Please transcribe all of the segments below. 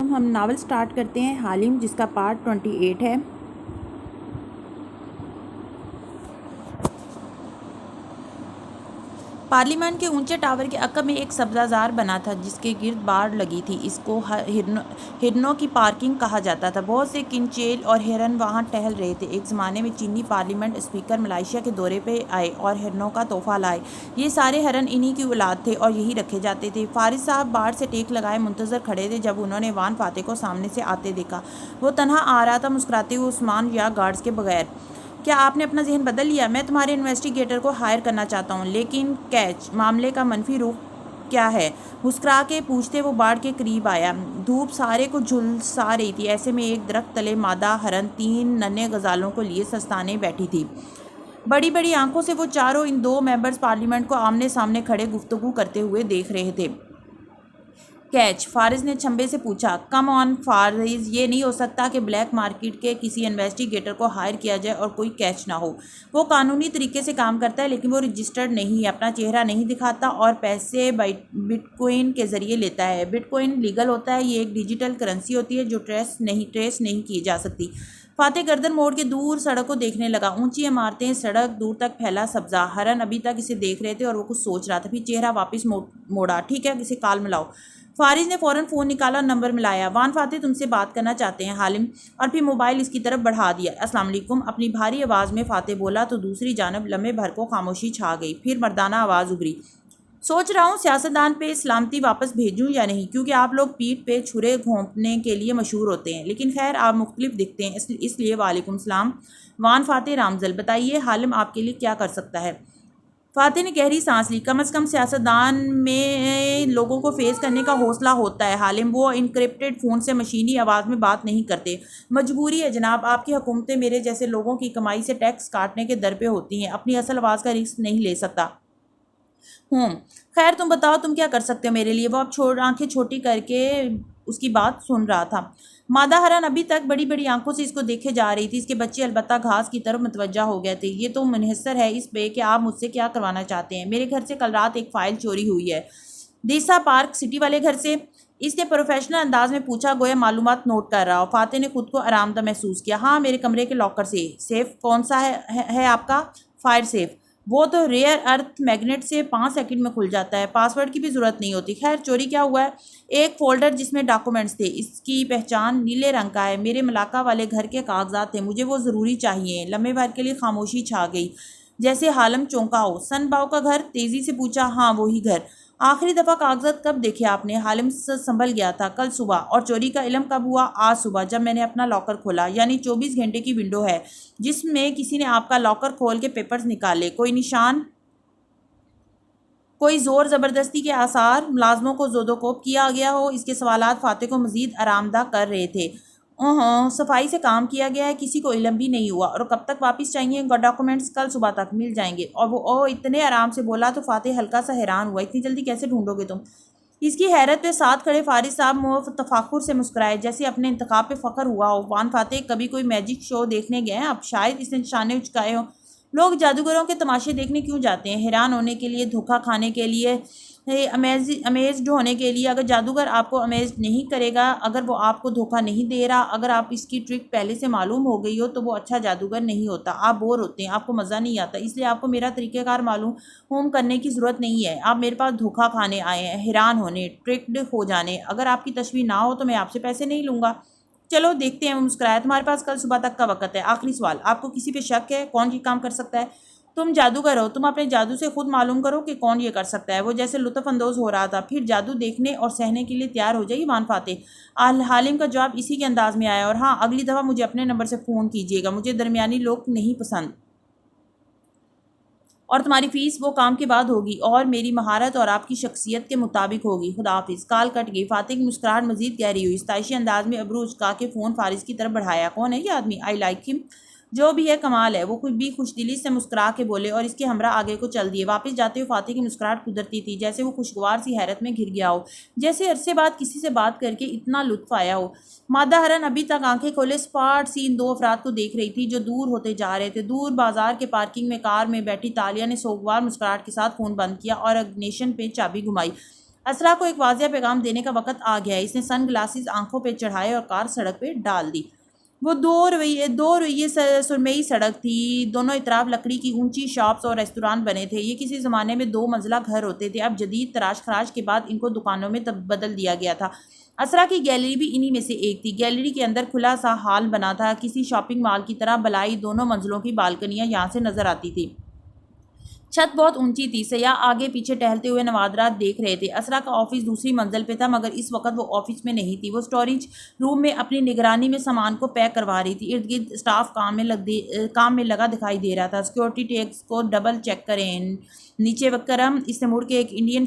हम novel start करते हैं हालिम, जिसका पार्ट 28 है। पार्लियामेंट के ऊंचे टावर के अकब में एक सब्जाजार बना था जिसके गिर्द बाड़ लगी थी। इसको हिरनों की पार्किंग कहा जाता था। बहुत से किंचेल और हिरन वहां टहल रहे थे। एक ज़माने में चीनी पार्लियामेंट स्पीकर मलेशिया के दौरे पे आए और हिरनों का तोहफा लाए। ये सारे हिरन इन्हीं की औलाद थे और यही रखे जाते थे। फारिस साहब बाढ़ से टेक लगाए मुंतजर खड़े थे जब उन्होंने वान फाते को सामने से आते देखा। वो तनहा आ रहा था, मुस्कुराते हुए उस्मान या गार्ड्स के बगैर। क्या आपने अपना जहन बदल लिया? मैं तुम्हारे इन्वेस्टिगेटर को हायर करना चाहता हूँ, लेकिन कैच, मामले का मनफी रुख क्या है? मुस्कुरा के पूछते वो बाढ़ के करीब आया। धूप सारे को झुलसा रही थी। ऐसे में एक दरख्त तले मादा हरन 3 नन्हे गजालों को लिए सस्ताने बैठी थी। बड़ी बड़ी आंखों से वो चारों इन 2 मेंबर्स पार्लियामेंट को आमने सामने खड़े गुफ्तगू करते हुए देख रहे थे। कैच, फारिस ने छंबे से पूछा। कम ऑन फारिस, ये नहीं हो सकता कि ब्लैक मार्केट के किसी इन्वेस्टिगेटर को हायर किया जाए और कोई कैच ना हो। वो कानूनी तरीके से काम करता है, लेकिन वो रजिस्टर्ड नहीं है, अपना चेहरा नहीं दिखाता और पैसे बिटकॉइन के जरिए लेता है। बिटकॉइन लीगल होता है। ये एक डिजिटल करेंसी होती है जो ट्रेस नहीं की जा सकती। फाते गर्दन मोड़ के दूर सड़क को देखने लगा। ऊंची इमारतें, सड़क, दूर तक फैला सब्जा। हरन अभी तक इसे देख रहे थे और वो कुछ सोच रहा था। फिर चेहरा वापस मोड़ा। ठीक है, किसी कॉल मिलाओ। फारिस ने फ़ौरन फ़ोन निकाला और नंबर मिलाया। वान फाते तुमसे बात करना चाहते हैं हालिम, और फिर मोबाइल इसकी तरफ बढ़ा दिया। अस्सलाम वालेकुम, अपनी भारी आवाज़ में फाते बोला तो दूसरी जानब लम्हे भर को खामोशी छा गई। फिर मर्दाना आवाज़ उभरी। सोच रहा हूँ सियासतदान पे सलामती वापस भेजूँ या नहीं, क्योंकि आप लोग पीठ पे छुरे घोंपने के लिए मशहूर होते हैं, लेकिन खैर आप मुख्तलिफ दिखते हैं, इसलिए वालेकुम सलाम। वान फाते रामजल, बताइए हालिम आपके लिए क्या कर सकता है? फातिह ने गहरी सांस ली। कम से कम सियासतदान में लोगों को फेस करने का हौसला होता है हालिम। वो इनक्रिप्टेड फ़ोन से मशीनी आवाज़ में बात नहीं करते। मजबूरी है जनाब, आपकी हुकूमतें मेरे जैसे लोगों की कमाई से टैक्स काटने के दर पे होती हैं। अपनी असल आवाज़ का रिस्क नहीं ले सकता हूँ। खैर तुम बताओ, तुम क्या कर सकते हो मेरे लिए? वो अब आंखें छोटी करके उसकी बात सुन रहा था। मादा हरन अभी तक बड़ी बड़ी आंखों से इसको देखे जा रही थी। इसके बच्चे अलबत्ता घास की तरफ मुतवज्जा हो गए थे। ये तो मुनहसर है इस पे कि आप मुझसे क्या करवाना चाहते हैं। मेरे घर से कल रात एक फ़ाइल चोरी हुई है। दीसा पार्क सिटी वाले घर से? इसने प्रोफेशनल अंदाज में पूछा, गोया मालूमात नोट कर रहा हो। फाते ने खुद को आरामदा महसूस किया। हाँ, मेरे कमरे के लॉकर से। सेफ कौन सा है आपका? Fire safe. वो तो रेयर अर्थ मैग्नेट से 5 सेकंड में खुल जाता है। पासवर्ड की भी ज़रूरत नहीं होती। खैर चोरी क्या हुआ है? एक फ़ोल्डर जिसमें डॉक्यूमेंट्स थे। इसकी पहचान नीले रंग का है। मेरे मलाका वाले घर के कागजात थे। मुझे वो ज़रूरी चाहिए। लम्हे भर के लिए खामोशी छा गई, जैसे हालम चौंका हो। सनबाव का घर? तेज़ी से पूछा। हाँ, वही घर। आखिरी दफ़ा कागजात कब देखे आपने? हालिम संभल गया था। कल सुबह। और चोरी का इल्म कब हुआ? आज सुबह, जब मैंने अपना लॉकर खोला। यानी 24 घंटे की विंडो है जिसमें किसी ने आपका लॉकर खोल के पेपर्स निकाले। कोई निशान, कोई जोर ज़बरदस्ती के आसार, मुलाजमों को जोदोकोप किया गया हो? इसके सवालात फाते को मजीद आरामदा कर रहे थे। ओह, सफाई से काम किया गया है, किसी को इल्म भी नहीं हुआ। और कब तक वापस चाहिए? डॉक्यूमेंट्स कल सुबह तक मिल जाएंगे। और वो इतने आराम से बोला तो फाते हल्का सा हैरान हुआ। इतनी जल्दी कैसे ढूंढोगे तुम? इसकी हैरत पे साथ खड़े फारिस साहब तफाखुर से मुस्कुराए, जैसे अपने इंतखाब पे फ़ख्र हुआ हो। वान फाते कभी कोई मैजिक शो देखने गए हैं? अब शायद इसने निशाने उचकाए हो। लोग जादूगरों के तमाशे देखने क्यों जाते हैं? हैरान होने के लिए, धोखा खाने के लिए, अमेज्ड होने के लिए। अगर जादूगर आपको अमेज नहीं करेगा, अगर वो आपको धोखा नहीं दे रहा, अगर आप इसकी ट्रिक पहले से मालूम हो गई हो, तो वो अच्छा जादूगर नहीं होता। आप बोर होते हैं, आपको मज़ा नहीं आता। इसलिए आपको मेरा तरीक़ेकार मालूम होम करने की ज़रूरत नहीं है। आप मेरे पास धोखा खाने आए हैं, हैरान होने, ट्रिक्ड हो जाने। अगर आपकी तशवीह ना हो तो मैं आपसे पैसे नहीं लूँगा। चलो देखते हैं। वो मुस्कुराया। तुम्हारे पास कल सुबह तक का वक्त है। आखिरी सवाल, आपको किसी पे शक है? कौन ये काम कर सकता है? तुम जादूगर हो, तुम अपने जादू से खुद मालूम करो कि कौन ये कर सकता है। वो जैसे लुत्फ़अंदोज़ हो रहा था। फिर जादू देखने और सहने के लिए तैयार हो जाइए वान फाते। हालिम का जवाब इसी के अंदाज में आया। और हाँ, अगली दफ़ा मुझे अपने नंबर से फ़ोन कीजिएगा। मुझे दरमियानी लोग नहीं पसंद। और तुम्हारी फ़ीस वो काम के बाद होगी और मेरी महारत और आपकी शख्सियत के मुताबिक होगी। खुदा हाफिज़। कॉल कट गई। फातिह की मुस्कुराहट मजीद गहरी हुई। सताइशी अंदाज में अबरू उचका के फ़ोन फारिस की तरफ बढ़ाया। कौन है ये आदमी? I like him. जो भी है कमाल है। वो कुछ भी खुशदिली से मुस्कुरा के बोले और इसके हमरा आगे को चल दिए। वापस जाते हुए फातिह की मुस्कुराहट कुदरती थी, जैसे वो खुशगवार सी हैरत में घिर गया हो, जैसे अरसे बाद किसी से बात करके इतना लुत्फ आया हो। मादा हरन अभी तक आंखें खोले स्पाट सी इन 2 अफराद को देख रही थी जो दूर होते जा रहे थे। दूर बाजार के पार्किंग में कार में बैठी तालिया ने सोगवार मुस्कुराहट के साथ फ़ोन बंद किया और इग्निशन पे चाबी घुमाई। असरा को एक वाजिया पैगाम देने का वक्त आ गया है। इसने सन ग्लासेस आंखों पे चढ़ाए और कार सड़क पे डाल दी। वो दो रवैये सुरमई सड़क थी। दोनों इतराफ लकड़ी की ऊंची शॉप्स और रेस्तोरां बने थे। ये किसी ज़माने में दो मंजिला घर होते थे। अब जदीद तराश खराश के बाद इनको दुकानों में बदल दिया गया था। असरा की गैलरी भी इन्हीं में से एक थी। गैलरी के अंदर खुला सा हॉल बना था, किसी शॉपिंग मॉल की तरह। बलाई दोनों मंजिलों की बालकनियां यहाँ से नजर आती थी। छत बहुत ऊंची थी। सयाह आगे पीछे टहलते हुए नवादरात देख रहे थे। असरा का ऑफिस दूसरी मंजिल पे था, मगर इस वक्त वो ऑफिस में नहीं थी। वो स्टोरेज रूम में अपनी निगरानी में सामान को पैक करवा रही थी। इर्द गिर्द स्टाफ काम में लगा दिखाई दे रहा था। सिक्योरिटी टैग्स को डबल चेक करें, नीचे वक्रम। इसने मुड़ के एक इंडियन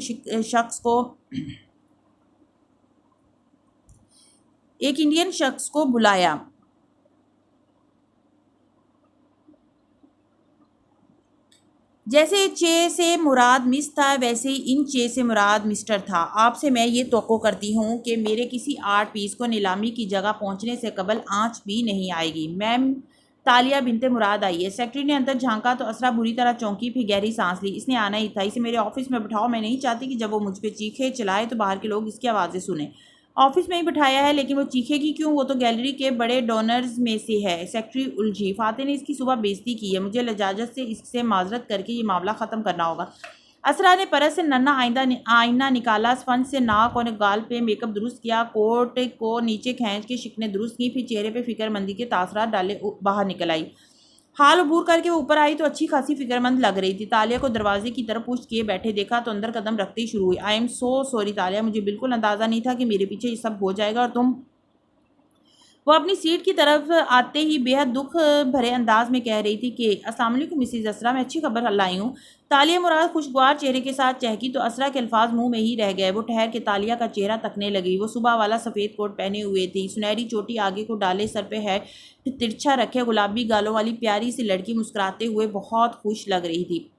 शख्स को बुलाया। जैसे चे से मुराद मिस था, वैसे ही इन चे से मुराद मिस्टर था। आपसे मैं ये तवक्को करती हूँ कि मेरे किसी आर्ट पीस को नीलामी की जगह पहुँचने से कबल आँच भी नहीं आएगी। मैम तालिया बिनते मुराद आई है। सेक्रेटरी ने अंदर झांका तो असरा बुरी तरह चौंकी, फिर गहरी सांस ली। इसने आना ही था। इसे मेरे ऑफिस में बिठाओ। मैं नहीं चाहती कि जब वो मुझ पर चीखे चिल्लाए तो बाहर के लोग इसकी आवाज़ें सुने। ऑफिस में ही बिठाया है, लेकिन वो चीखेगी क्यों? वो तो गैलरी के बड़े डोनर्स में से है। सेक्रेटरी उलझी। फाते ने इसकी सुबह बेइज्जती की है। मुझे लजाजत से इससे माजरत करके ये मामला ख़त्म करना होगा। असरा ने परस से नन्हा आईना निकाला, स्पंज से नाक और गाल पे मेकअप दुरुस्त किया, कोट को नीचे खींच के शिकने दुरुस्त की, फिर चेहरे पे फिक्रमंदी के तासरात डाले बाहर निकल आई। हाल अबूर करके वो ऊपर आई तो अच्छी खासी फिक्रमंद लग रही थी। तालिया को दरवाजे की तरफ पुश किए बैठे देखा तो अंदर कदम रखते ही शुरू हुई। आई एम सो सॉरी तालिया, मुझे बिल्कुल अंदाज़ा नहीं था कि मेरे पीछे ये सब हो जाएगा और तुम। वो अपनी सीट की तरफ आते ही बेहद दुख भरे अंदाज में कह रही थी कि अस्सलाम वालेकुम मिसेज असरा, मैं अच्छी खबर लाई हूँ। तालिया मुराद खुशगवार चेहरे के साथ चहकी तो असरा के अल्फाज मुंह में ही रह गए। वो ठहर के तालिया का चेहरा तकने लगी। वो सुबह वाला सफ़ेद कोट पहने हुए थी, सुनहरी चोटी आगे को डाले सर पे है, फिर तिरछा रखे गुलाबी गालों वाली प्यारी सी लड़की मुस्कुराते हुए बहुत खुश लग रही थी।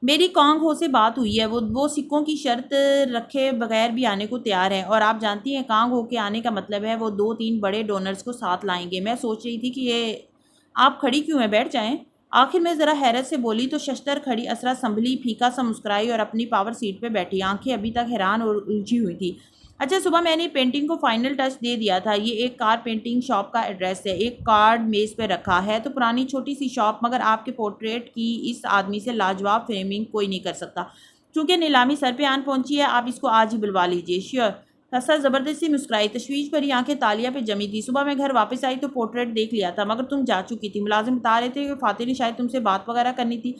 मेरी कांग हो से बात हुई है। वो सिक्कों की शर्त रखे बगैर भी आने को तैयार है, और आप जानती हैं कांग हो के आने का मतलब है वो 2-3 बड़े डोनर्स को साथ लाएंगे। मैं सोच रही थी कि ये आप खड़ी क्यों हैं, बैठ जाएं। आखिर में ज़रा हैरत से बोली तो शशतर खड़ी असरा संभली, फीका सा मुस्कुराई और अपनी पावर सीट पे बैठी, आंखें अभी तक हैरान और उलझी हुई थी। अच्छा, सुबह मैंने पेंटिंग को फाइनल टच दे दिया था। ये एक कार पेंटिंग शॉप का एड्रेस है। एक कार्ड मेज़ पे रखा है तो पुरानी छोटी सी शॉप, मगर आपके पोर्ट्रेट की इस आदमी से लाजवाब फ्रेमिंग कोई नहीं कर सकता। चूँकि नीलामी सर पे आन पहुंची है, आप इसको आज ही बुलवा लीजिए। श्योर। हसन ज़बरदस्ती मुस्कुराई। तशवीश भरी आंखें तालिया पे जमी थी। सुबह मैं घर वापस आई तो पोर्ट्रेट देख लिया था, मगर तुम जा चुकी थी। मुलाजिम बता रहे थे कि फातिह ने शायद तुमसे बात वगैरह करनी थी।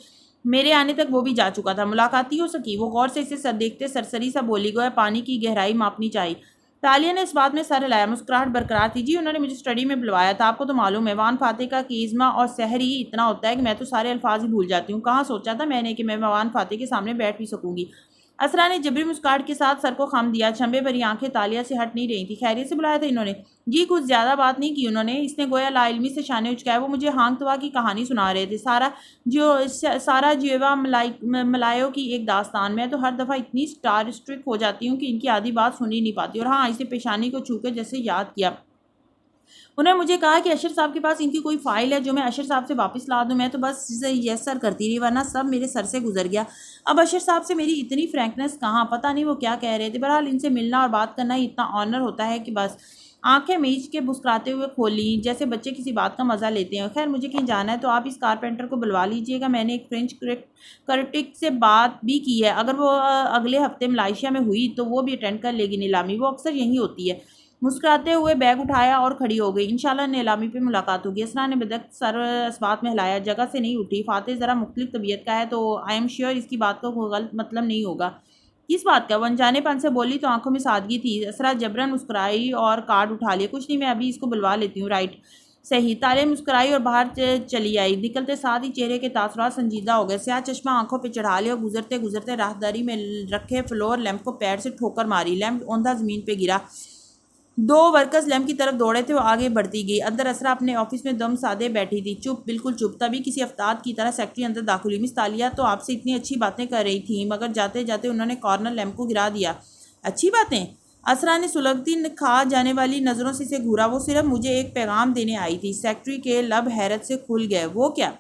मेरे आने तक वो भी जा चुका था। मुलाकात ही हो सकी? वो गौर से इसे सर देखते सरसरी सा बोली, गोया पानी की गहराई मापनी चाहिए। तालिया ने इस बात में सर हिलाया। मुस्कुराहट बरकरार थी। जी, उन्होंने मुझे स्टडी में बुलवाया था। आपको तो मालूम है वान फाते का कीज़मा और सहर ही इतना होता है कि मैं तो सारे अल्फाज ही भूल जाती हूँ। कहाँ सोचा था मैंने कि मैं वान फाते के सामने बैठ भी सकूंगी। असरा ने जबरी मुस्कुराहट के साथ सर को खम दिया। छंबे भरी आंखें तालिया से हट नहीं रही थी। खैरियत से बुलाया था इन्होंने? जी, कुछ ज़्यादा बात नहीं की उन्होंने। इसने गोया लाइल्मी से शाने उचकाया। वो मुझे हांग तवा की कहानी सुना रहे थे। सारा जीवा मलायो की एक दास्तान। मैं तो हर दफ़ा इतनी स्टार स्ट्रिक हो जाती हूँ कि इनकी आधी बात सुन ही नहीं पाती। और हाँ, इसे पेशानी को छू के जैसे याद किया। उन्होंने मुझे कहा कि अशर साहब के पास इनकी कोई फ़ाइल है जो मैं अशर साहब से वापस ला दूं। मैं तो बस यस सर करती रही, वरना सब मेरे सर से गुजर गया। अब अशर साहब से मेरी इतनी फ्रैंकनेस कहाँ, पता नहीं वो क्या कह रहे थे। बहरहाल इनसे मिलना और बात करना ही इतना ऑनर होता है कि बस। आंखें मीच के मुस्कुराते हुए खोली, जैसे बच्चे किसी बात का मज़ा लेते हैं। खैर, मुझे कहीं जाना है तो आप इस कारपेंटर को बुलवा लीजिएगा। मैंने एक फ्रेंच क्रिटिक से बात भी की है। अगर वो अगले हफ्ते मलाइशिया में हुई तो वो भी अटेंड कर लेगी नीलामी। वो अक्सर यहीं होती है। मुस्कुराते हुए बैग उठाया और खड़ी हो गई। इंशाल्लाह नीलामी पे मुलाकात होगी। असरा ने बेधक सर इस बात में हिलाया। जगह से नहीं उठी। फातिह ज़रा मुख्तलिफ तबीयत का है तो आई एम श्योर इसकी बात का कोई गलत मतलब नहीं होगा। किस बात का? वो अनजानेपन से बोली तो आंखों में सादगी थी। असरा जबरन मुस्कुराई और कार्ड उठा लिया। कुछ नहीं, मैं अभी इसको बुलवा लेती हूँ। राइट, सही। तालिया मुस्कुराई और बाहर चली आई। निकलते साथ ही चेहरे के तासुरात संजीदा हो गए। स्याह चश्मा आंखों पे चढ़ा लिया। गुजरते गुजरते राहदारी में रखे फ्लोर लैंप को पैर से ठोकर मारी। लैंप औंधा ज़मीन पे गिरा। दो वर्कर्स लैम्प की तरफ दौड़े थे। वो आगे बढ़ती गई। अंदर असरा अपने ऑफिस में दम साधे बैठी थी, चुप, बिल्कुल चुप। तभी किसी अफ्ताद की तरह सेक्रेटरी अंदर दाखिल हुई। मिस तालिया तो आपसे इतनी अच्छी बातें कर रही थी, मगर जाते जाते उन्होंने कॉर्नर लैम्प को गिरा दिया। अच्छी बातें? असरा ने सुलगती खा जाने वाली नज़रों से इसे घूरा। वो सिर्फ मुझे एक पैगाम देने आई थी। सेक्रेटरी के लब हैरत से खुल गए। वो क्या?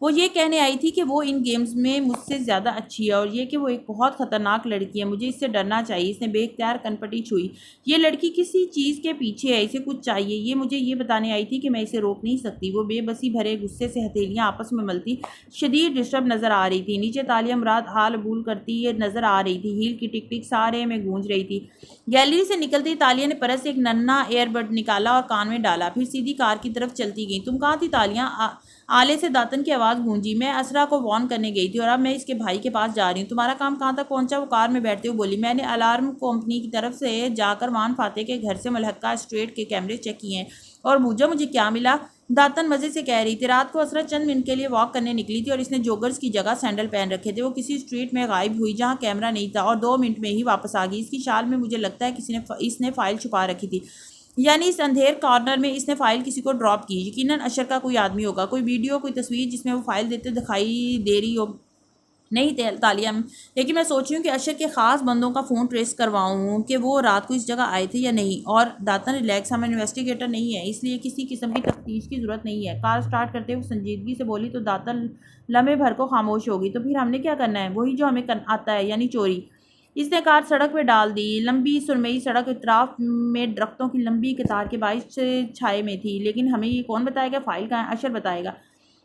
वो ये कहने आई थी कि वो इन गेम्स में मुझसे ज़्यादा अच्छी है और ये कि वो एक बहुत ख़तरनाक लड़की है, मुझे इससे डरना चाहिए। इसने बेख्तियार कनपटी छुई। ये लड़की किसी चीज़ के पीछे है, इसे कुछ चाहिए। ये मुझे ये बताने आई थी कि मैं इसे रोक नहीं सकती। वो बेबसी भरे गुस्से से हथेलियाँ आपस में मलती शदीद डिस्टर्ब नज़र आ रही थी। नीचे तालिया मुराद हाल अबूल करती ये नज़र आ रही थी। हील की टिक टिक सारे में गूंज रही थी। गैलरी से निकलते ही तालिया ने परस से एक नन्हा एयरबड निकाला और कान में डाला, फिर सीधी कार की तरफ चलती गई। तुम कहाँ थी तालिया? आले से दातन की आवाज़ गूंजी। मैं असरा को वार्न करने गई थी और अब मैं इसके भाई के पास जा रही हूँ। तुम्हारा काम कहाँ तक पहुँचा? वो कार में बैठते हुए बोली। मैंने अलार्म कंपनी की तरफ से जाकर वान फाते के घर से मलहक्का स्ट्रीट के कैमरे चेक किए हैं और बूझो मुझे क्या मिला। दातन मजे से कह रही थी। रात को असरा चंद मिनट के लिए वॉक करने निकली थी और इसने जोगर्स की जगह सैंडल पहन रखे थे। वो किसी स्ट्रीट में गायब हुई जहाँ कैमरा नहीं था और 2 मिनट में ही वापस आ गई। इसकी शाल में मुझे लगता है किसी ने इसने फाइल छुपा रखी थी, यानी इस अंधेर कॉर्नर में इसने फाइल किसी को ड्रॉप की। यकीनन अशर का कोई आदमी होगा। कोई वीडियो, कोई तस्वीर जिसमें वो फाइल देते दिखाई दे रही हो। नहीं तालिया, लेकिन मैं सोच रही हूँ कि अशर के ख़ास बंदों का फ़ोन ट्रेस करवाऊँ कि वो रात को इस जगह आए थे या नहीं। और दातन रिलैक्स, हम इन्वेस्टिगेटर नहीं है, इसलिए किसी किस्म की तफ्तीश की ज़रूरत नहीं है। कार स्टार्ट करते हुए संजीदगी से बोली तो दातन लम्हे भर को खामोश होगी। तो फिर हमने क्या करना है? वही जो हमें आता है, यानी चोरी। इसने कार सड़क पे डाल दी। लंबी सुरमई सड़क इतराफ में दरख्तों की लंबी कतार के बाईस छाए में थी। लेकिन हमें ये कौन बताएगा फाइल कहाँ है? अशर बताएगा।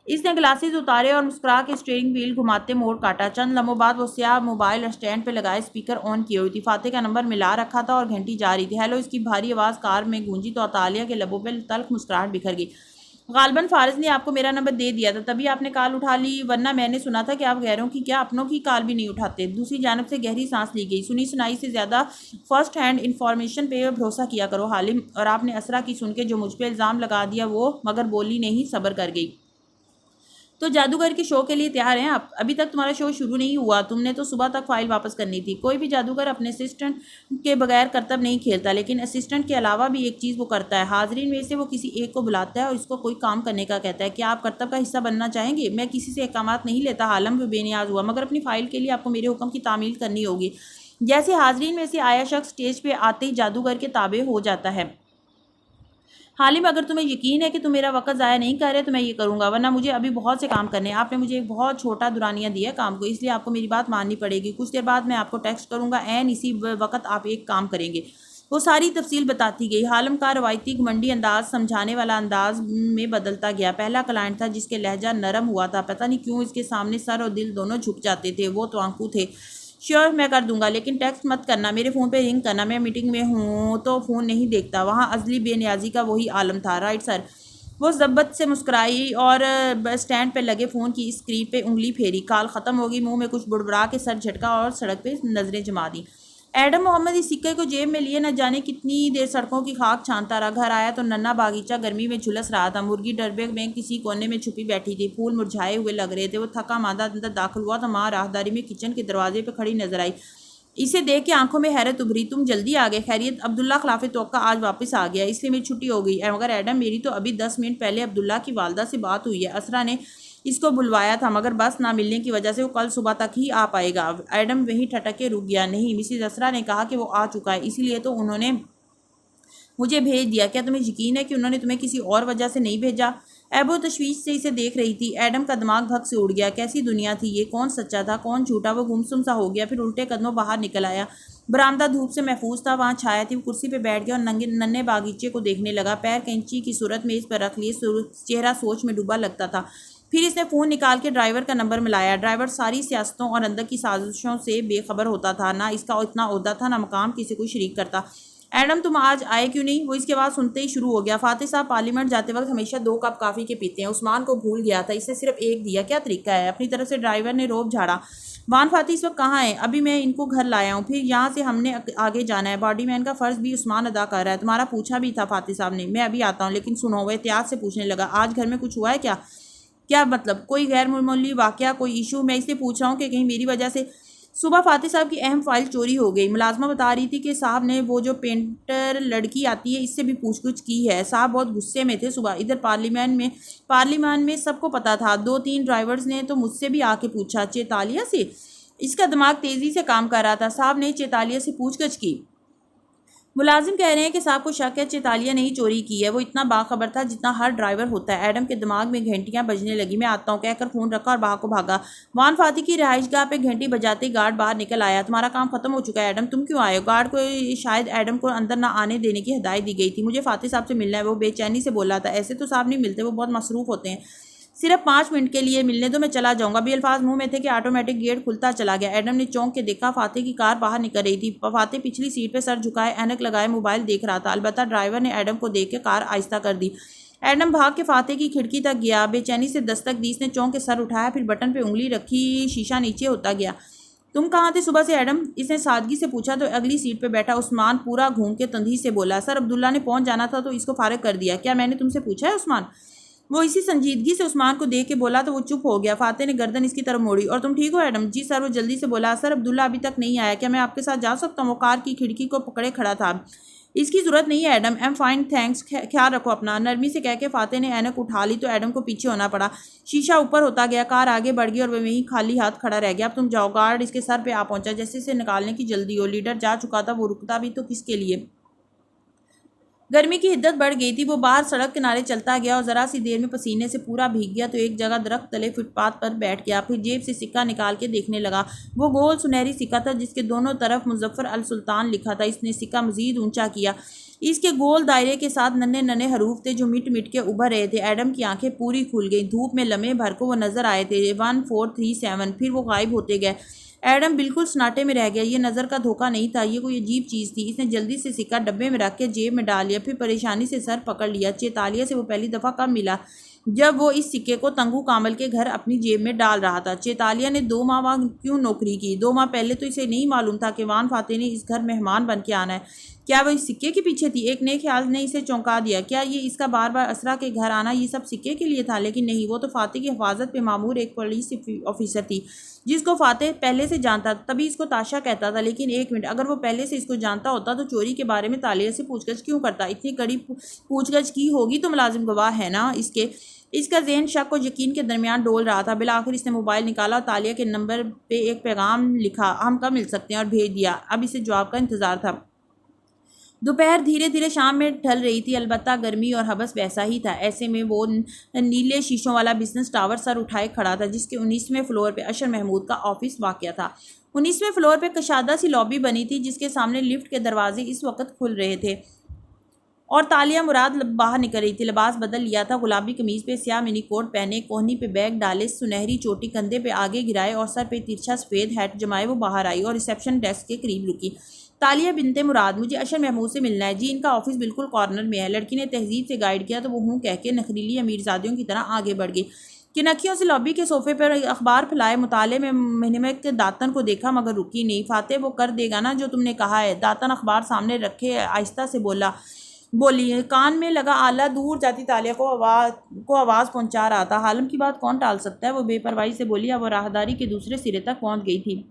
इसने ग्लासेस उतारे और मुस्कुरा के स्टीयरिंग व्हील घुमाते मोड़ काटा। चंद लम्हों बाद वो स्याह मोबाइल स्टैंड पे लगाए स्पीकर ऑन किए हुई थी। फाते का नंबर मिला रखा था और घंटी जा रही थी। हेलो, इसकी भारी आवाज़ कार में गूंजी तो तालिया के लबों पे तल्ख मुस्कुराहट बिखर गई। गालबन फारिस ने आपको मेरा नंबर दे दिया था, तभी आपने कॉल उठा ली, वरना मैंने सुना था कि आप गैरों की क्या अपनों की कॉल भी नहीं उठाते। दूसरी जानब से गहरी सांस ली गई। सुनी सुनाई से ज़्यादा फर्स्ट हैंड इंफॉर्मेशन पे भरोसा किया करो हालिम। और आपने असरा की सुन के जो मुझ पर इल्ज़ाम लगा दिया वो, मगर बोली नहीं, सब्र कर गई। तो जादूगर के शो के लिए तैयार हैं आप? अभी तक तुम्हारा शो शुरू नहीं हुआ, तुमने तो सुबह तक फाइल वापस करनी थी। कोई भी जादूगर अपने असिस्टेंट के बगैर करतब नहीं खेलता, लेकिन असिस्टेंट के अलावा भी एक चीज़ वो करता है। हाजरीन में से वो किसी एक को बुलाता है और इसको कोई काम करने का कहता है। क्या आप करतब का हिस्सा बनना चाहेंगे? मैं किसी से अहकामात नहीं लेता। हालम बेनियाज हुआ। मगर अपनी फ़ाइल के लिए आपको मेरे हुक्म की तामील करनी होगी। जैसे हाजरीन में से आया शख्स स्टेज पे आते ही जादूगर के ताबे हो जाता है। हालिम, अगर तुम्हें यकीन है कि तुम मेरा वक्त ज़ाया नहीं कर रहे तो मैं ये करूँगा, वरना मुझे अभी बहुत से काम करने हैं। आपने मुझे एक बहुत छोटा दुरानिया दिया काम को, इसलिए आपको मेरी बात माननी पड़ेगी। कुछ देर बाद मैं आपको टेक्स्ट करूँगा, एन इसी वक्त आप एक काम करेंगे। वो सारी तफसील बताती गई। हालिम का रवायती घमंडी अंदाज समझाने वाला अंदाज में बदलता गया। पहला क्लाइंट था जिसके लहजा नरम हुआ था। पता नहीं क्यों इसके सामने सर और दिल दोनों झुक जाते थे। वो तो आंकू थे। श्योर, मैं कर दूंगा, लेकिन टेक्स्ट मत करना, मेरे फ़ोन पे रिंग करना। मैं मीटिंग में हूँ तो फ़ोन नहीं देखता। वहाँ अजली बेनियाजी का वही आलम था। Right sir. वो ज़ब्बत से मुस्कुराई और स्टैंड पे लगे फ़ोन की स्क्रीन पे उंगली फेरी। कॉल ख़त्म होगी। मुंह में कुछ बुड़बुड़ा के सर झटका और सड़क पे नज़रें जमा दी। एडम मोहम्मद इस सिक्के को जेब में लिए न जाने कितनी देर सड़कों की खाक छानता रहा। घर आया तो नन्हा बागीचा गर्मी में झुलस रहा था। मुर्गी डरबे में किसी कोने में छुपी बैठी थी। फूल मुरझाए हुए लग रहे थे। वो थका मांदा अंदर दाखिल हुआ तो माँ राहदारी में किचन के दरवाजे पर खड़ी नजर आई। इसे देख के आंखों में हैरत उभरी। तुम जल्दी आ गए? खैरियत? अब्दुल्ला खिलाफ तवक्का आज वापस आ गया, इसलिए मेरी छुट्टी हो गई। मगर एडम, मेरी तो अभी 10 मिनट पहले अब्दुल्ला की वालदा से बात हुई है। असरा ने इसको बुलवाया था, मगर बस ना मिलने की वजह से वो कल सुबह तक ही आ पाएगा। एडम वहीं ठटक के रुक गया। नहीं, मिसिज असरा ने कहा कि वो आ चुका है, इसीलिए तो उन्होंने मुझे भेज दिया। क्या तुम्हें यकीन है कि उन्होंने तुम्हें किसी और वजह से नहीं भेजा? एबो तशवीश से इसे देख रही थी। एडम का दिमाग भग से उड़ गया। कैसी दुनिया थी ये? कौन सच्चा था, कौन झूठा? वो गुमसुम सा हो गया, फिर उल्टे कदमों बाहर निकल आया। बरामदा धूप से महफूज था। वहाँ छाया थी। वो कुर्सी पे बैठ गया और नन्हे बागीचे को देखने लगा। पैर कैंची की सूरत में इस पर रख लिए, चेहरा सोच में डूबा लगता था। फिर इसने फ़ोन निकाल के ड्राइवर का नंबर मिलाया। ड्राइवर सारी सियासतों और अंदर की साजिशों से बेखबर होता था। ना इसका इतना ओहदा था, ना मकाम किसी को शरीक करता। एडम, तुम आज आए क्यों नहीं? वो इसके बाद सुनते ही शुरू हो गया। फातिह साहब पार्लियामेंट जाते वक्त हमेशा 2 कप काफ़ी के पीते हैं। उस्मान को भूल गया था, इससे सिर्फ एक दिया। क्या तरीका है? अपनी तरफ से ड्राइवर ने रोब झाड़ा। वान फातिह इस वक्त कहाँ है? अभी मैं इनको घर लाया हूँ, फिर यहाँ से हमने आगे जाना है। बॉडी मैन का फ़र्ज़ भी उस्मान अदा कर रहा है। तुम्हारा पूछा भी था फातिह साहब ने। मैं अभी आता हूँ, लेकिन सुनो। वो एहतियात से पूछने लगा, आज घर में कुछ हुआ है क्या? क्या मतलब? कोई गैर मामूली वाक़या, कोई इशू? मैं इसलिए पूछ रहा हूँ कि कहीं मेरी वजह से सुबह फातिह साहब की अहम फाइल चोरी हो गई। मुलाजमा बता रही थी कि साहब ने वो जो पेंटर लड़की आती है इससे भी पूछगछ की है। साहब बहुत गुस्से में थे सुबह। इधर पार्लियामेंट में सबको पता था। 2-3 ड्राइवर्स ने तो मुझसे भी आके पूछा। चेतालिया से? इसका दिमाग तेज़ी से काम कर रहा था। साहब ने चेतालिया से पूछगछ की? मुलाजिम कह रहे हैं कि साहब को शक है चेतालिया ने ही चोरी की है। वो इतना बाखबर था जितना हर ड्राइवर होता है। एडम के दिमाग में घंटियां बजने लगी। मैं आता हूँ कहकर फ़ोन रखा और बाहर को भागा। वान फाती की रिहाइशगाह पे घंटी बजाते ही गार्ड बाहर निकल आया। तुम्हारा काम खत्म हो चुका है एडम, तुम क्यों आए हो? गार्ड को शायद एडम को अंदर ना आने देने की हिदायत दी गई थी। मुझे फाती साहब से मिलना है, वो बेचैनी से बोला था। ऐसे तो साहब नहीं मिलते, वो बहुत मसरूफ़ होते हैं। सिर्फ 5 मिनट के लिए मिलने दो, मैं चला जाऊंगा। भी अल्फाज मुंह में थे कि ऑटोमेटिक गेट खुलता चला गया। एडम ने चौंक के देखा, फाते की कार बाहर निकल रही थी। फाते पिछली सीट पे सर झुकाए ऐनक लगाए मोबाइल देख रहा था। अलबत्ता ड्राइवर ने एडम को देख के कार आहिस्ता कर दी। एडम भाग के फाते की खिड़की तक गया, बेचैनी से दस्तक दी। इसने चौंक के सर उठाया, फिर बटन पे उंगली रखी, शीशा नीचे होता गया। तुम कहाँ थे सुबह से एडम? इसने सादगी से पूछा तो अगली सीट पे बैठा उस्मान पूरा घूम के तंदीर से बोला, सर अब्दुल्ला ने पहुंच जाना था तो इसको फारिग कर दिया। क्या मैंने तुमसे पूछा है उस्मान? वो इसी संजीदगी से उस्मान को देख के बोला तो वो चुप हो गया। फाते ने गर्दन इसकी तरफ मोड़ी। और तुम ठीक हो एडम? जी सर। वो जल्दी से बोला, सर अब्दुल्ला अभी तक नहीं आया, क्या मैं आपके साथ जा सकता हूँ? वो कार की खिड़की को पकड़े खड़ा था। इसकी जरूरत नहीं है Adam, I am fine thanks, ख्याल रखो अपना। नरमी से कह के फाते ने ऐनक उठा ली तो एडम को पीछे होना पड़ा। शीशा ऊपर होता गया, कार आगे बढ़ गई और वह वहीं खाली हाथ खड़ा रह गया। अब तुम जाओ। गार्ड इसके सर पे आ पहुंचा, जैसे इसे निकालने की जल्दी हो। लीडर जा चुका था, वो रुकता भी तो किसके लिए? गर्मी की हिद्दत बढ़ गई थी। वो बाहर सड़क किनारे चलता गया और ज़रा सी देर में पसीने से पूरा भीग गया तो एक जगह दरख्त तले फुटपाथ पर बैठ गया। फिर जेब से सिक्का निकाल के देखने लगा। वो गोल सुनहरी सिक्का था जिसके दोनों तरफ मुजफ्फर अल सुल्तान लिखा था। इसने सिक्का मजीद ऊंचा किया। इसके गोल दायरे के साथ नन्हे नन्हे हरूफ थे जो मिट मिट के उभर रहे थे। एडम की आंखें पूरी खुल गई। धूप में लम्हे भर को वो नजर आए थे। 1437, फिर वो गायब होते गए। एडम बिल्कुल सन्नाटे में रह गया। ये नज़र का धोखा नहीं था, ये कोई अजीब चीज़ थी। इसने जल्दी से सिक्का डब्बे में रख के जेब में डाल लिया, फिर परेशानी से सर पकड़ लिया। चेतालिया से वो पहली दफ़ा कब मिला? जब वो इस सिक्के को तंगू कामल के घर अपनी जेब में डाल रहा था। चेतालिया ने 2 माह वहाँ क्यों नौकरी की? 2 माह पहले तो इसे नहीं मालूम था कि वान फाते ने इस घर मेहमान बन के आना है। क्या वो इस सिक्के के पीछे थी? एक नए ख्याल ने इसे चौंका दिया। क्या ये इसका बार बार असरा के घर आना ये सब सिक्के के लिए था? लेकिन नहीं, वो तो फाते की हिफाजत पे मामूर एक पुलिस ऑफिसर थी जिसको फाते पहले से जानता था, तभी इसको ताशा कहता था। लेकिन एक मिनट, अगर वो पहले से इसको जानता होता तो चोरी के बारे में तालिया से पूछगछ क्यों करता? इतनी कड़ी पूछगछ की होगी तो मुलाजिम गवाह है ना इसके। इसका जहन शक और यकीन के दरमियान डोल रहा था। बिलाखिर इसने मोबाइल निकाला और तालिया के नंबर पे एक पैगाम लिखा, हम कब मिल सकते हैं, और भेज दिया। अब इसे जवाब का इंतजार था। दोपहर धीरे धीरे शाम में ढल रही थी, अलबत्ता गर्मी और हबस वैसा ही था। ऐसे में वो नीले शीशों वाला बिजनेस टावर सर उठाए खड़ा था जिसके 19वें फ्लोर पे अशर महमूद का ऑफिस वाक़या था। 19वें फ्लोर पे कशादा सी लॉबी बनी थी जिसके सामने लिफ्ट के दरवाजे इस वक्त खुल रहे थे और तालिया मुराद बाहर निकल रही थी। लिबास बदल लिया था, गुलाबी कमीज पे स्याह मिनी कोट पहने, कोहनी पे बैग डाले, सुनहरी चोटी कंधे पे आगे गिराए और सर पे तिरछा सफ़ेद हैट जमाए वो बाहर आई और रिसेप्शन डेस्क के करीब रुकी। तालिया बिनते मुराद, मुझे अशर महमूद से मिलना है जी। इनका ऑफिस बिल्कुल कॉर्नर में है। लड़की ने तहजीब से गाइड किया तो वो हूँ कह के नखरीली अमीरजादियों की तरह आगे बढ़ गई। किनखियों से लॉबी के सोफे पर अखबार फैलाए मुताले में मिनमक दातन को देखा मगर रुकी नहीं। फाते वो कर देगा ना जो तुमने कहा है? दातन अखबार सामने रखे आहिस्ता से बोली। कान में लगा आला दूर जाती तालिया को आवाज़ पहुंचा रहा था। हालम की बात कौन टाल सकता है? वो बेपरवाही से बोली। अब वो राहदारी के दूसरे सिरे तक पहुंच गई थी।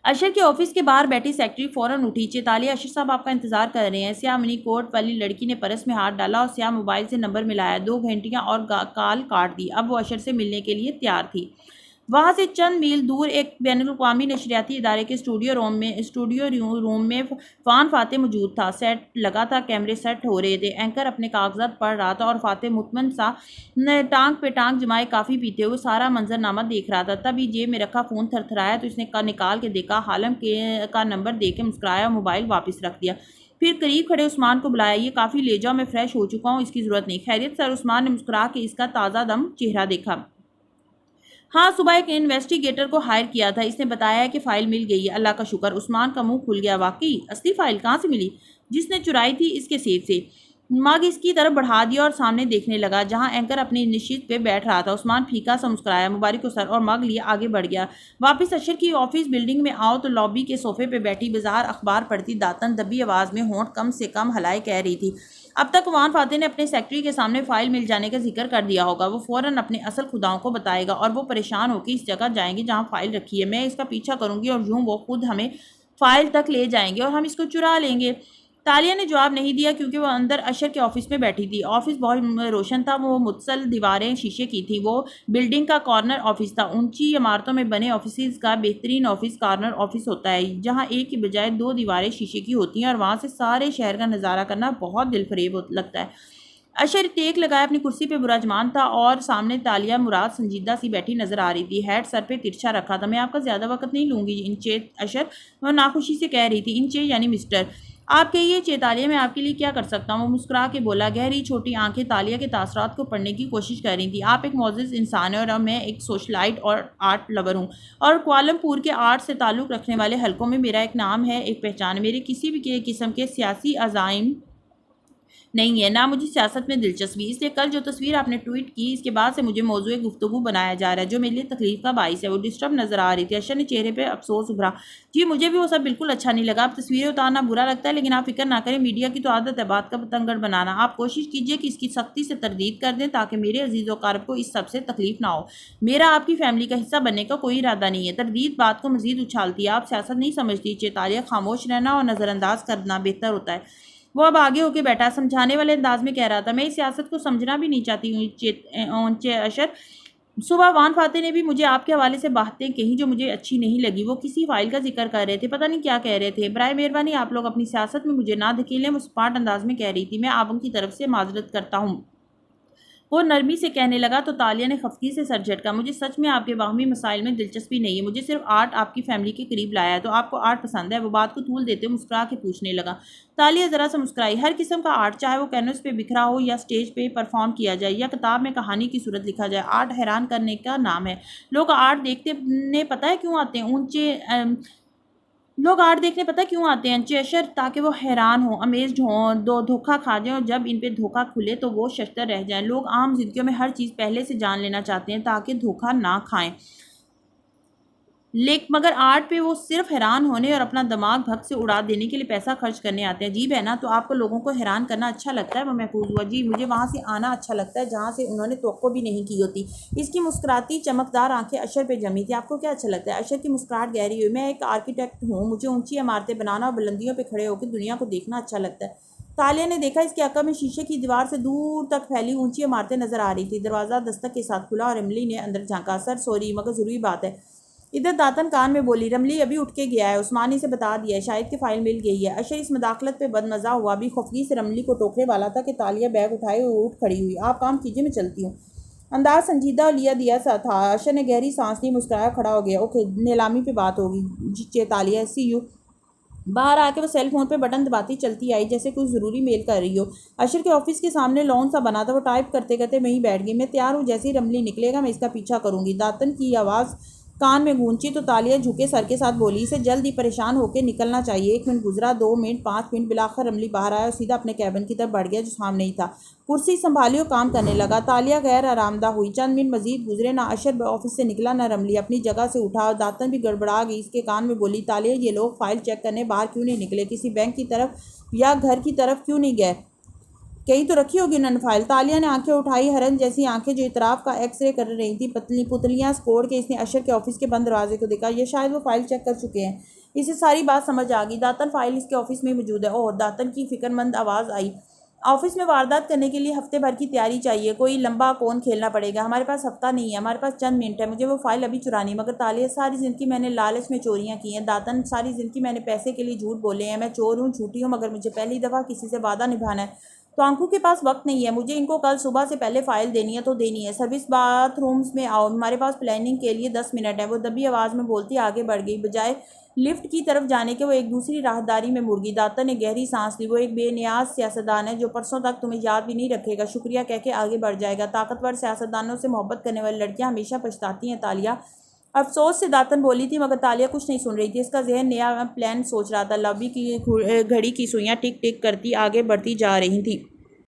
अशर के ऑफिस के बाहर बैठी सेक्रेटरी फौरन उठी। चेतालिया, अशर साहब आपका इंतजार कर रहे हैं। स्याह मिनी कोट वाली लड़की ने पर्स में हाथ डाला और स्याह मोबाइल से नंबर मिलाया। 2 घंटियां और कॉल काट दी। अब वो अशर से मिलने के लिए तैयार थी। वहाँ से चंद मील दूर एक बैनुल-अक़वामी नशरियाती इदारे के स्टूडियो रूम में फ़ान फाते मौजूद था। सेट लगा था, कैमरे सेट हो रहे थे। एंकर अपने कागजात पढ़ रहा था और फाते मुतमन सा टांग पे टांग जमाए काफ़ी पीते हुए सारा मंजरनामा देख रहा था। तभी जेब में रखा फ़ोन थरथराया तो इसने निकाल के देखा। हालम का नंबर देख के मुस्कुराया और मोबाइल वापस रख दिया। फिर करीब खड़े उस्मान को बुलाया। ये काफ़ी ले जाओ, मैं फ्रेश हो चुका हूँ, इसकी ज़रूरत नहीं। खैरियत सर? उस्मान ने मुस्कुरा के इसका ताज़ा दम चेहरा देखा। हाँ, सुबह एक इन्वेस्टिगेटर को हायर किया था। इसने बताया है कि फ़ाइल मिल गई है। अल्लाह का शुक्र। उस्मान का मुंह खुल गया। वाकई असली फ़ाइल कहाँ से मिली? जिसने चुराई थी इसके सेफ से। मग इसकी तरफ बढ़ा दिया और सामने देखने लगा जहां एंकर अपनी निश्चित पे बैठ रहा था। उस्मान फीका सा मुस्कुराया, मुबारक हो सर, और मग लिए आगे बढ़ गया। वापस अशर की ऑफिस बिल्डिंग में आओ तो लॉबी के सोफे पे बैठी बाजार अखबार पढ़ती दातन दबी आवाज़ में होंठ कम से कम हलाए कह रही थी, अब तक वान फाते ने अपने सेक्रेटरी के सामने फ़ाइल मिल जाने का जिक्र कर दिया होगा। वो फ़ौरन अपने असल खुदाओं को बताएगा और वो परेशान होकर इस जगह जाएंगे जहाँ फ़ाइल रखी है। मैं इसका पीछा करूँगी और यूँ वो खुद हमें फ़ाइल तक ले जाएंगे और हम इसको चुरा लेंगे। तालिया ने जवाब नहीं दिया क्योंकि वो अंदर अशर के ऑफिस में बैठी थी। ऑफिस बहुत रोशन था, वो मुतसल दीवारें शीशे की थी। वो बिल्डिंग का कॉर्नर ऑफिस था। ऊंची इमारतों में बने ऑफिस का बेहतरीन ऑफिस कॉर्नर ऑफिस होता है, जहाँ एक की बजाय दो दीवारें शीशे की होती हैं और वहाँ से सारे शहर का नज़ारा करना बहुत दिलफरेब लगता है। अशर टेक लगाए अपनी कुर्सी पे बुराजमान था और सामने तालिया मुराद संजीदा सी बैठी नजर आ रही थी। हेड सर पे तिरछा रखा था। मैं आपका ज्यादा वक्त नहीं लूंगी इंचे अशर, वह नाखुशी से कह रही थी। इंचे यानी मिस्टर। आप कहिए चेतालिया, मैं आपके लिए क्या कर सकता हूँ? वो मुस्कुरा के बोला। गहरी छोटी आंखें तालिया के तासरात को पढ़ने की कोशिश कर रही थी। आप एक मोअज़्ज़िज़ इंसान हैं और मैं एक सोशलाइट और आर्ट लवर हूँ, और कुआलालंपुर के आर्ट से ताल्लुक़ रखने वाले हलकों में मेरा एक नाम है, एक पहचान है। मेरे किसी भी किस्म के सियासी अज़ाइम नहीं है, ना मुझे सियासत में दिलचस्पी। इसलिए कल जो तस्वीर आपने ट्वीट की, इसके बाद से मुझे मौजूए गुफ्तगू बनाया जा रहा है, जो मेरे लिए तकलीफ का बाइस है। वो डिस्टर्ब नजर आ रही थी। अशर ने चेहरे पे अफसोस उभरा। जी मुझे भी वो सब बिल्कुल अच्छा नहीं लगा। आप तस्वीरें उतारना बुरा लगता है, लेकिन आप फिक्र ना करें, मीडिया की तो आदत है बात का पतंगड़ बनाना। आप कोशिश कीजिए कि इसकी सख्ती से तरदीद कर दें, ताकि मेरे अजीज़ वकारब को इस सबसे तकलीफ ना हो। मेरा आपकी फैमिली का हिस्सा बनने का कोई इरादा नहीं है। तरदीद बात को मजीद उछालती है। आप सियासत नहीं समझती चेतालिया। खामोश रहना और नज़रअंदाज करना बेहतर होता है। वो अब आगे होके बैठा, समझाने वाले अंदाज में कह रहा था। मैं इस सियासत को समझना भी नहीं चाहती हूँ अशर। सुबह वान फाते ने भी मुझे आपके हवाले से बातें कही जो मुझे अच्छी नहीं लगी। वो किसी फाइल का जिक्र कर रहे थे, पता नहीं क्या कह रहे थे। बराए मेहरबानी आप लोग अपनी सियासत में मुझे ना धकेलें, वो स्पाट अंदाज में कह रही थी। मैं आप उनकी तरफ से माजरत करता हूँ। वो नरमी से कहने लगा तो तालिया ने खफगी से सर झटका। मुझे सच में आपके बाहमी मसाइल में दिलचस्पी नहीं है। मुझे सिर्फ आर्ट आपकी फैमिली के करीब लाया है। तो आपको आर्ट पसंद है? वो बात को तूल देते हुए मुस्कुरा के पूछने लगा। तालिया ज़रा सा मुस्कुराई। हर किस्म का आर्ट, चाहे वो कैनवस पे बिखरा हो या स्टेज पे परफॉर्म किया जाए या किताब में कहानी की सूरत लिखा जाए, आर्ट हैरान करने का नाम है। लोग आर्ट देखते ने पता है क्यों आते हैं? लोग आर्ट देखने पता क्यों आते हैं चेशर? ताकि वो हैरान हों, अमेज्ड हों, दो धोखा खा जाएं, और जब इन पे धोखा खुले तो वो शश्तर रह जाएं। लोग आम जिंदगियों में हर चीज़ पहले से जान लेना चाहते हैं ताकि धोखा ना खाएं, मगर आर्ट पे वो सिर्फ हैरान होने और अपना दिमाग भग से उड़ा देने के लिए पैसा खर्च करने आते हैं। अजीब है ना? तो आपको लोगों को हैरान करना अच्छा लगता है? वो महफूज हुआ। जी मुझे वहाँ से आना अच्छा लगता है जहाँ से उन्होंने तवक्को भी नहीं की होती। इसकी मुस्कुराती चमकदार आंखें अशर पे जमी थी। आपको क्या अच्छा लगता है? अशर की मुस्कुराहट गहरी हुई। मैं एक आर्किटेक्ट हूँ, मुझे ऊंची इमारतें बनाना और बुलंदियों पर खड़े होकर दुनिया को देखना अच्छा लगता है। तालिया ने देखा इसके अक्ल में शीशे की दीवार से दूर तक फैली ऊंची इमारतें नजर आ रही थी। दरवाज़ा दस्तक के साथ खुला और रमली ने अंदर झांका। सर सॉरी, मगर ज़रूरी बात है। इधर दातन कान में बोली। रमली अभी उठ के गया है, उस्मानी से बता दिया है, शायद कि फाइल मिल गई है। अशर इस मदाखलत पे बदमज़ा हुआ, भी खफगी से रमली को टोकने वाला था कि तालिया बैग उठाए और उठ खड़ी हुई। आप काम कीजिए, मैं चलती हूँ। अंदाज संजीदा और लिया दिया सा था। अशर ने गहरी सांस ली, मुस्कुराया, खड़ा हो गया। ओके, नीलामी पे बात होगी। जी तालिया, सी यू। बाहर आके वो सेल फोन पे बटन दबाती चलती आई, जैसे कुछ ज़रूरी मेल कर रही हो। अशर के ऑफिस के सामने लॉन सा बना था, वो टाइप करते करते वहीं बैठ गई। मैं तैयार हूँ, जैसे ही रमली निकलेगा मैं इसका पीछा करूँगी। दातन की आवाज़ कान में गूंजी तो तालिया झुके सर के साथ बोली, इसे जल्द ही परेशान होकर निकलना चाहिए। 1 मिनट गुजरा, 2 मिनट, 5 मिनट, बिलाखिर रमली बाहर आया और सीधा अपने कैबिन की तरफ बढ़ गया जो सामने ही था। कुर्सी संभाली और काम करने लगा। तालिया गैर आरामदा हुई। चंद मिनट मजीद गुजरे, ना अशर ऑफिस से निकला ना रमली अपनी जगह से उठा, और दातन भी गड़बड़ा गई। इसके कान में बोली, तालिया ये लोग फाइल चेक करने बाहर क्यों नहीं निकले? किसी बैंक की तरफ या घर की तरफ क्यों नहीं गए? कहीं तो रखी होगी उन्होंने फाइल। तालिया ने आंखें उठाई, हरन जैसी आंखें जो इतराफ का एक्सरे कर रही थी। पतली पुतलियां स्कोर के इसने अशर के ऑफिस के बंद दरवाजे को देखा। ये शायद वो फाइल चेक कर चुके हैं। इसे सारी बात समझ आ गई। दातन फाइल इसके ऑफिस में मौजूद है। ओह, दातन की फिक्रमंद आवाज़ आई। ऑफिस में वारदात करने के लिए हफ्ते भर की तैयारी चाहिए। कोई लंबा कौन खेलना पड़ेगा। हमारे पास हफ्ता नहीं है, हमारे पास चंद मिनट है। मुझे वो फाइल अभी चुरानी। मगर तालिया, सारी ज़िंदगी मैंने लालच में चोरियां की हैं। दातन, सारी ज़िंदगी मैंने पैसे के लिए झूठ बोले हैं। मैं चोर हूँ, झूठी हूँ, मगर मुझे पहली दफ़ा किसी से वादा निभाना है तो आंखों के पास वक्त नहीं है। मुझे इनको कल सुबह से पहले फ़ाइल देनी है तो देनी है। सर्विस बाथरूम्स में आओ, हमारे पास प्लानिंग के लिए 10 मिनट है। वो दबी आवाज़ में बोलती आगे बढ़ गई। बजाय लिफ्ट की तरफ जाने के वो एक दूसरी राहदारी में मुड़ गई। दाता ने गहरी सांस ली। वो एक बेनियाज सियासतदान है जो परसों तक तुम्हें याद भी नहीं रखेगा, शुक्रिया कह के आगे बढ़ जाएगा। ताकतवर सियासतदानों से मोहब्बत करने वाली लड़कियां हमेशा पछताती हैं। तालिया अफसोस से दातन बोली थी, मगर तालिया कुछ नहीं सुन रही थी। इसका जहन नया प्लान सोच रहा था। लॉबी की घड़ी की सुइयां टिक टिक करती आगे बढ़ती जा रही थी।